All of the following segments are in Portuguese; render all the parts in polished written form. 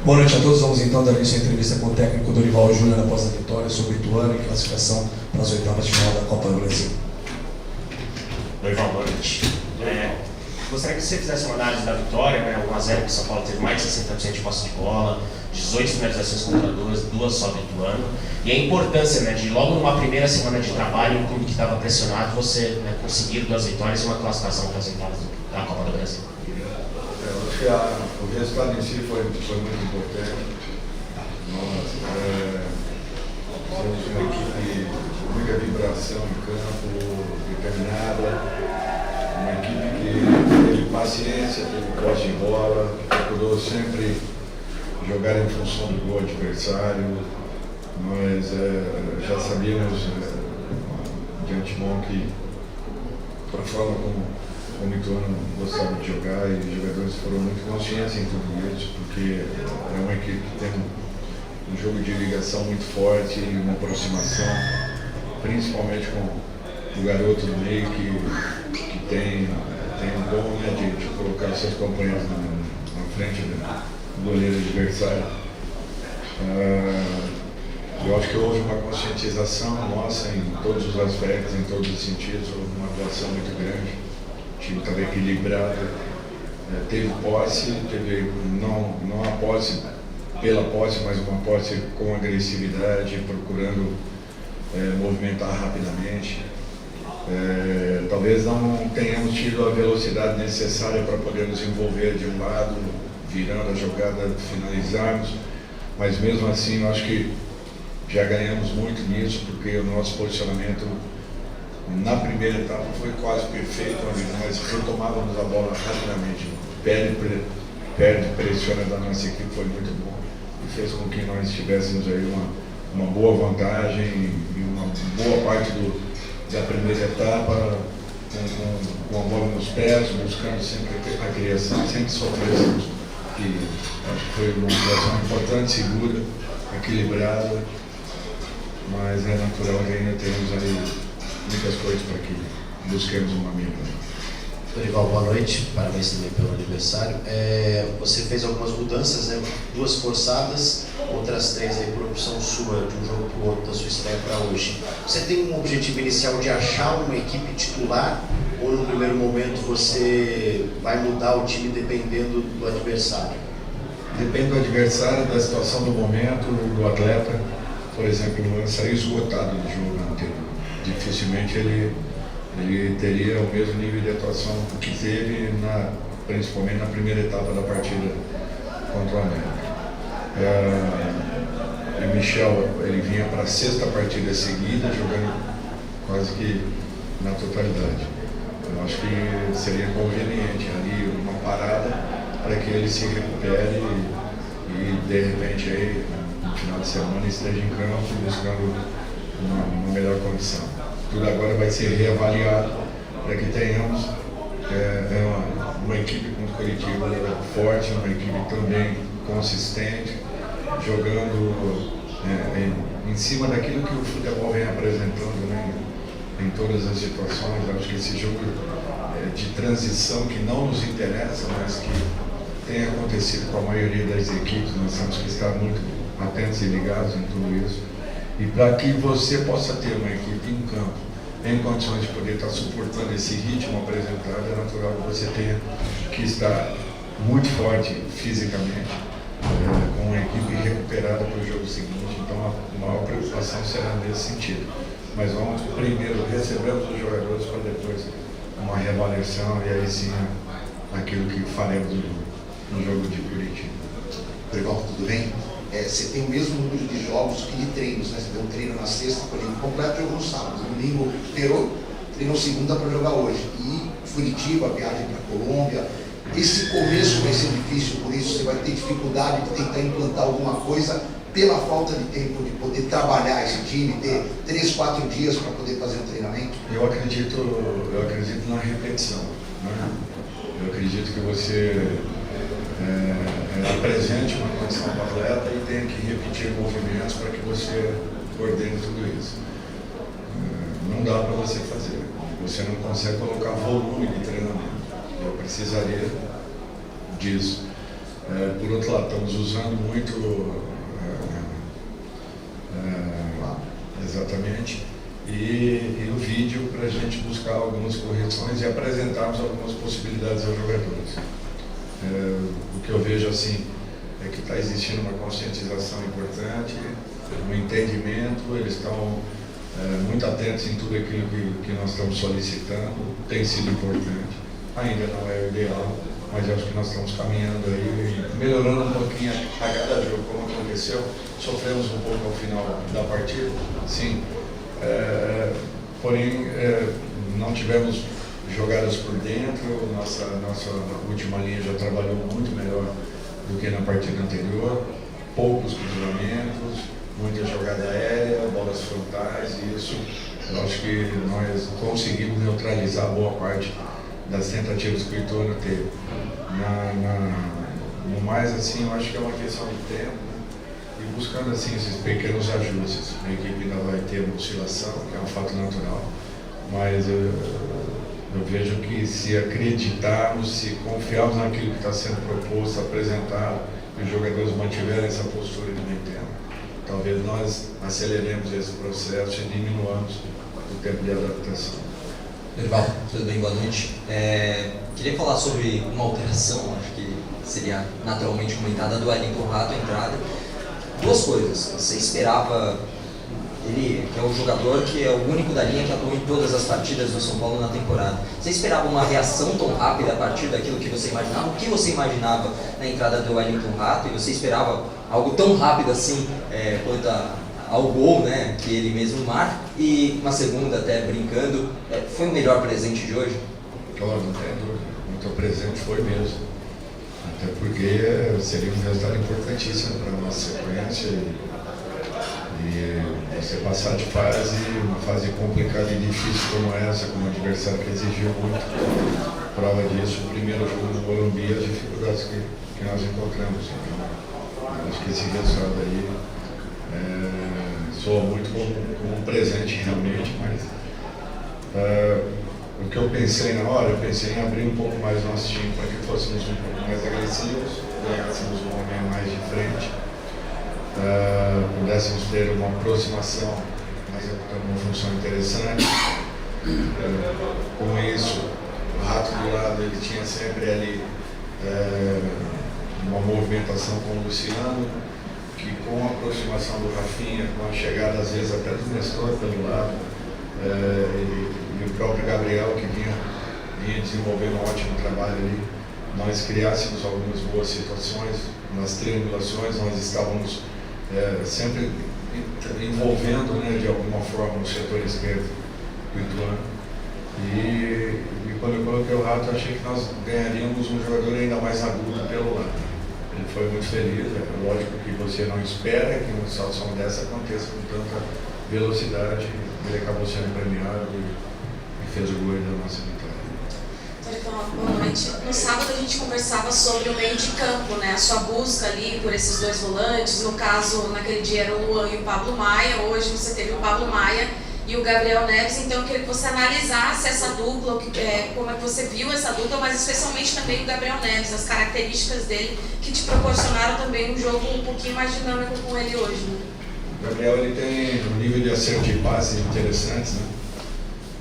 Boa noite a todos. Vamos então dar início à entrevista com o técnico Dorival Júnior após a vitória sobre o Ituano e classificação para as oitavas de final da Copa do Brasil. Dorival, boa noite. Gostaria que você fizesse uma análise da vitória, né? 1-0, que o São Paulo teve mais de 60% de posse de bola, 18 finalizações contra duas só do Ituano. E a importância, né, de logo numa primeira semana de trabalho, um clube que estava pressionado, você, né, conseguir 2 vitórias e uma classificação para as oitavas da Copa do Brasil. Acho que o resultado em si foi muito importante. Nós somos uma equipe com muita vibração em campo, determinada, uma equipe que teve paciência, teve posse de bola, procurou sempre jogar em função do gol adversário. Nós já sabíamos de antemão que, para a forma como o Ituano gostava de jogar, e os jogadores foram muito conscientes em tudo isso, porque é uma equipe que tem um jogo de ligação muito forte e uma aproximação, principalmente com o garoto do meio que tem um dom, né, de colocar seus companheiros na frente do goleiro adversário. Eu acho que houve uma conscientização nossa em todos os aspectos, em todos os sentidos, houve uma atuação muito grande. O time estava equilibrado, teve posse, teve não a posse pela posse, mas uma posse com agressividade, procurando movimentar rapidamente. Talvez não tenhamos tido a velocidade necessária para poder nos envolver de um lado, virando a jogada, finalizarmos, mas mesmo assim eu acho que já ganhamos muito nisso, porque o nosso posicionamento na primeira etapa foi quase perfeito, onde nós retomávamos a bola rapidamente. Perde pressiona da nossa equipe foi muito bom e fez com que nós tivéssemos aí uma boa vantagem e uma boa parte da primeira etapa com a bola nos pés, buscando sempre a criação, sempre sofrêssemos. E acho que foi uma situação importante, segura, equilibrada, mas é natural que ainda temos aí muitas coisas para que busquemos uma melhora. Dorival, boa noite, parabéns também pelo aniversário. Você fez algumas mudanças, né? 2 forçadas, outras 3 aí por opção sua, de um jogo para o outro, da sua estreia para hoje. Você tem um objetivo inicial de achar uma equipe titular, ou no primeiro momento você vai mudar o time dependendo do adversário? Depende do adversário, da situação do momento, do atleta. Por exemplo, o saiu esgotado do jogo anterior. Dificilmente ele teria o mesmo nível de atuação que teve, principalmente na primeira etapa da partida contra o América. O Michel, ele vinha para a 6ª partida seguida, jogando quase que na totalidade. Eu acho que seria conveniente ali uma parada para que ele se recupere e de repente aí, no final de semana, esteja em campo buscando uma melhor condição. Tudo agora vai ser reavaliado para que tenhamos uma equipe com coletivo forte, uma equipe também consistente, jogando em cima daquilo que o futebol vem apresentando, né, em todas as situações. Eu acho que esse jogo de transição que não nos interessa, mas que tem acontecido com a maioria das equipes, nós temos que estar muito atentos e ligados em tudo isso. E para que você possa ter uma equipe em campo, em condições de poder estar suportando esse ritmo apresentado, é natural que você tenha que estar muito forte fisicamente, com uma equipe recuperada para o jogo seguinte. Então a maior preocupação será nesse sentido. Mas vamos primeiro recebemos os jogadores para depois uma reavaliação e aí sim aquilo que faremos no jogo de Curitiba. Dorival, tudo bem? Você tem o mesmo número de jogos e de treinos, né? Você deu um treino na sexta, por exemplo, completo, jogou no sábado. Domingo treinou segunda para jogar hoje. E Curitiba, viagem para Colômbia. Esse começo vai ser difícil, por isso você vai ter dificuldade de tentar implantar alguma coisa pela falta de tempo de poder trabalhar esse time, ter 3, 4 dias para poder fazer um treinamento? Eu acredito na repetição, né? Eu acredito que você apresente uma condição para o atleta e tenha que repetir movimentos para que você coordene tudo isso. Não dá para você fazer. Você não consegue colocar volume de treinamento. Eu precisaria disso. Por outro lado, estamos usando muito, exatamente, e o vídeo para a gente buscar algumas correções e apresentarmos algumas possibilidades aos jogadores. O que eu vejo assim é que está existindo uma conscientização importante, um entendimento, eles estão muito atentos em tudo aquilo que nós estamos solicitando, tem sido importante, ainda não é o ideal, mas acho que nós estamos caminhando aí, melhorando um pouquinho a cada jogo, como aconteceu. Sofremos um pouco ao final da partida, sim, porém não tivemos jogadas por dentro, nossa última linha já trabalhou muito melhor do que na partida anterior, poucos cruzamentos, muita jogada aérea, bolas frontais, e isso eu acho que nós conseguimos neutralizar boa parte das tentativas que o Ituano teve. No mais, assim, eu acho que é uma questão de tempo, né? E buscando assim esses pequenos ajustes. A equipe ainda vai ter uma oscilação, que é um fato natural, mas eu vejo que se acreditarmos, se confiarmos naquilo que está sendo proposto, apresentado, e os jogadores mantiverem essa postura de meio tempo, talvez nós aceleremos esse processo e diminuamos o tempo de adaptação. Dorival, tudo bem? Boa noite. Queria falar sobre uma alteração, acho que seria naturalmente comentada, do Wellington Rato, a entrada. Duas coisas. Você esperava, ele que é o jogador que é o único da linha que atuou em todas as partidas do São Paulo na temporada. Você esperava uma reação tão rápida a partir daquilo que você imaginava? O que você imaginava na entrada do Wellington Rato? E você esperava algo tão rápido assim quanto ao gol, né, que ele mesmo marca? E uma segunda, até brincando, foi o melhor presente de hoje? Claro, não tem dúvida. O teu presente foi mesmo. Até porque seria um resultado importantíssimo para a nossa sequência. E você passar de fase, uma fase complicada e difícil como essa, com um adversário que exigiu muito. Prova disso, o primeiro jogo no Morumbi, as dificuldades que nós encontramos. Então, acho que esse resultado aí soa muito como um presente realmente, mas o que eu pensei na hora, eu pensei em abrir um pouco mais nosso time para que fôssemos um pouco mais agressivos, ganhássemos um homem mais de frente, pudéssemos ter uma aproximação, mas uma função interessante. Com isso, o Rato do lado, ele tinha sempre ali uma movimentação com o Luciano, que com a aproximação do Rafinha, com a chegada às vezes até do Nestor pelo lado, e o próprio Gabriel, que vinha desenvolvendo um ótimo trabalho ali, nós criássemos algumas boas situações. Nas triangulações nós estávamos sempre envolvendo, né, de alguma forma o setor esquerdo do Ituano. E quando eu coloquei o Rato, eu achei que nós ganharíamos um jogador ainda mais agudo pelo lado. Ele foi muito feliz, é lógico que você não espera que uma situação dessa aconteça com tanta velocidade. Ele acabou sendo premiado e fez o gol da nossa vitória. Então, boa noite. No sábado a gente conversava sobre o meio de campo, né? A sua busca ali por esses dois volantes. No caso, naquele dia era o Luan e o Pablo Maia. Hoje você teve o Pablo Maia e o Gabriel Neves. Então eu queria que você analisasse essa dupla, como é que você viu essa dupla, mas especialmente também o Gabriel Neves, as características dele que te proporcionaram também um jogo um pouquinho mais dinâmico com ele hoje, né? O Gabriel, ele tem um nível de acerto de passe interessante,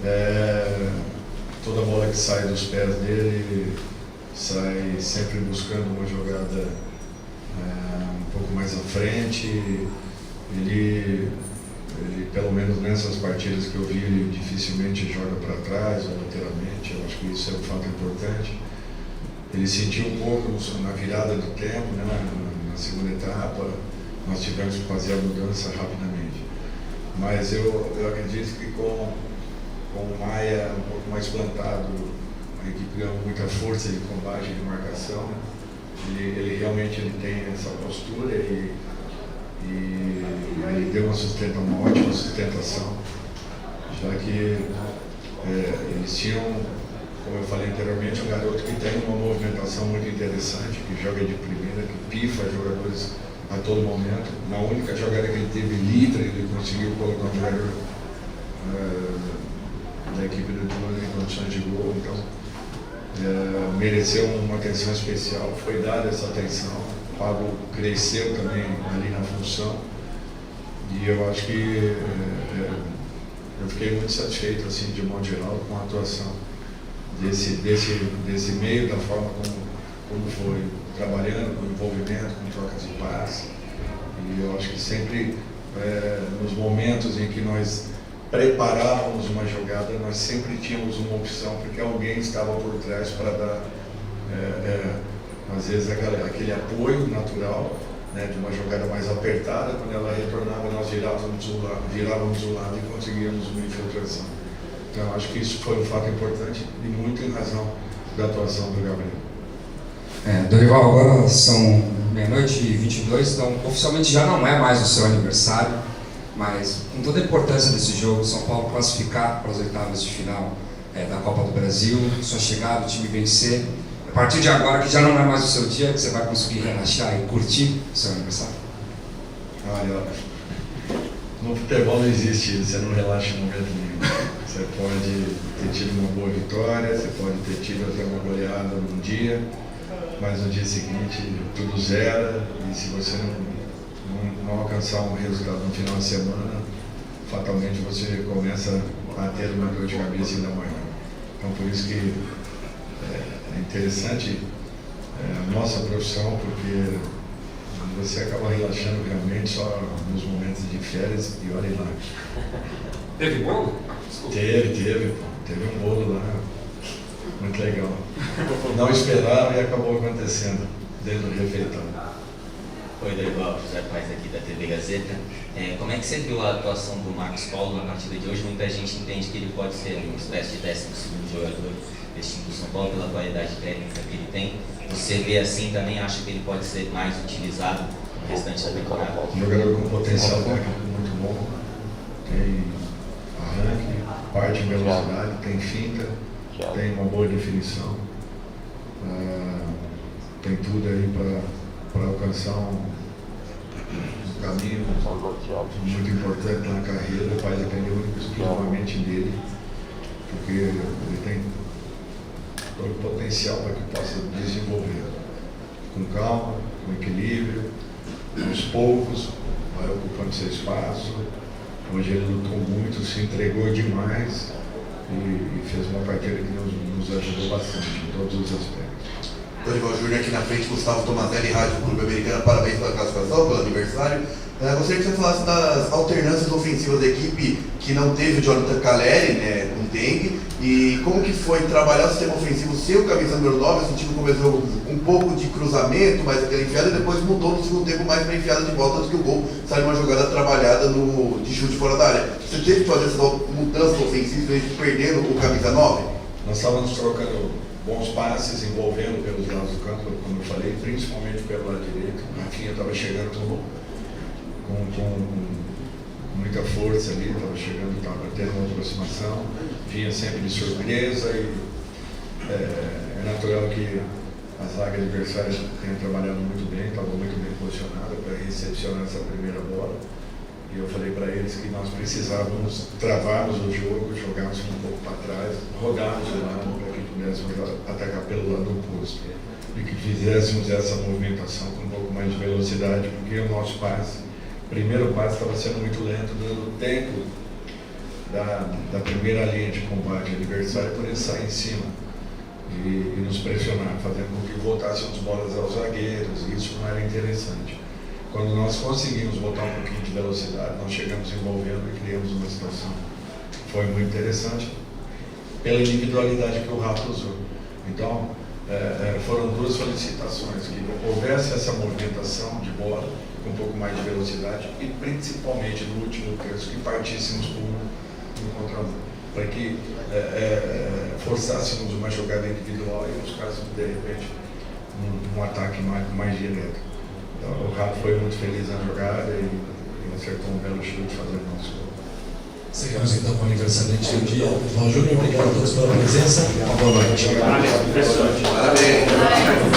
né? Toda bola que sai dos pés dele, ele sai sempre buscando uma jogada um pouco mais à frente. Ele, pelo menos nessas partidas que eu vi, ele dificilmente joga para trás ou lateralmente. Eu acho que isso é um fato importante. Ele sentiu um pouco na virada do tempo, né? Na segunda etapa, nós tivemos que fazer a mudança rapidamente. Mas eu acredito que com o Maia um pouco mais plantado, a equipe ganhou muita força de combate, de marcação. Ele realmente tem essa postura e ele deu uma ótima sustentação, já que eles tinham, como eu falei anteriormente, um garoto que tem uma movimentação muito interessante, que joga de primeira, que pifa jogadores a todo momento. Na única jogada que ele teve livre, ele conseguiu colocar um jogador da equipe do Ituano em condições de gol. Então, mereceu uma atenção especial, foi dada essa atenção. O Pablo cresceu também ali na função e eu acho que eu fiquei muito satisfeito, assim, de modo geral, com a atuação desse meio, da forma como foi trabalhando, com envolvimento, com trocas de passe. E eu acho que sempre, nos momentos em que nós preparávamos uma jogada, nós sempre tínhamos uma opção, porque alguém estava por trás para dar, às vezes, aquele apoio natural, né, de uma jogada mais apertada. Quando ela retornava, nós virávamos o lado e conseguíamos uma infiltração. Então, acho que isso foi um fato importante e muito em razão da atuação do Gabriel. Dorival, agora são 00:22, então oficialmente já não é mais o seu aniversário, mas com toda a importância desse jogo, São Paulo classificar para as oitavas de final da Copa do Brasil, sua chegada, o time vencer, a partir de agora, que já não é mais o seu dia, que você vai conseguir relaxar e curtir o seu aniversário? Olha, no futebol não existe isso, você não relaxa em momento nenhum. Você pode ter tido uma boa vitória, você pode ter tido até uma goleada num dia, mas no dia seguinte tudo zera, e se você não alcançar um resultado no final de semana, fatalmente você começa a ter uma dor de cabeça ainda maior. Então, por isso que é interessante a nossa profissão, porque você acaba relaxando realmente só nos momentos de férias, e olha lá. Teve bolo? Teve um bolo lá, muito legal. Não esperava e acabou acontecendo dentro do refeitório. Oi, Dorival, José Paes aqui da TV Gazeta. Como é que você viu a atuação do Marcos Paulo na partida de hoje? Muita gente entende que ele pode ser uma espécie de 12º jogador desse time do São Paulo pela qualidade técnica que ele tem. Você vê assim também, acha que ele pode ser mais utilizado no restante da temporada? Um jogador com potencial técnico muito bom, tem arranque, parte em velocidade, tem finta, tem uma boa definição, tem tudo aí para alcançar um caminho muito importante na carreira. Vai depender exclusivamente dele, porque ele tem todo o potencial para que possa desenvolver com calma, com equilíbrio, aos poucos, vai ocupando seu espaço. Hoje ele lutou muito, se entregou demais e fez uma partida que nos ajudou bastante em todos os aspectos. Dorival Júnior aqui na frente, Gustavo Tomazelli, Rádio Clube Americano, parabéns pela classificação, pelo aniversário. Gostaria que você falasse das alternâncias ofensivas da equipe, que não teve o Jonathan Caleri, né, com dengue, e como que foi trabalhar o sistema ofensivo seu, camisa número 9, sentindo começou um pouco de cruzamento, mais aquela enfiada, e depois mudou no segundo tempo mais para enfiada de volta, tanto que o gol saiu uma jogada trabalhada de chute fora da área. Você teve que fazer essas mudanças ofensivas, perdendo o camisa 9? Nós estávamos trocando bons passes, envolvendo pelos lados do campo, como eu falei, principalmente pelo lado direito. O Rafinha estava chegando com muita força ali, estava chegando, estava tendo uma aproximação, vinha sempre de surpresa, e é natural que a zaga adversária tenha trabalhado muito bem, estava muito bem posicionada para recepcionar essa primeira bola. E eu falei para eles que nós precisávamos travarmos o jogo, jogarmos um pouco para trás, rodarmos o lado para que pudéssemos atacar pelo lado oposto. E que fizéssemos essa movimentação com um pouco mais de velocidade, porque o nosso passe, o primeiro passe estava sendo muito lento, dando tempo da primeira linha de combate adversário por ele sair em cima e nos pressionar, fazendo com que voltássemos bolas aos zagueiros, e isso não era interessante. Quando nós conseguimos botar um pouquinho de velocidade, nós chegamos envolvendo e criamos uma situação que foi muito interessante pela individualidade que o Rafa usou. Então, foram duas solicitações, que houvesse essa movimentação de bola com um pouco mais de velocidade e principalmente no último terço que partíssemos com um contra um, para que forçássemos uma jogada individual e buscássemos de repente um ataque mais direto. Então, o Rafa foi muito feliz na jogada e acertou um belo chute fazendo nosso gol. Seguimos então com o aniversariante do dia, Dorival Júnior. Obrigado a todos pela presença. Uma boa noite. Parabéns.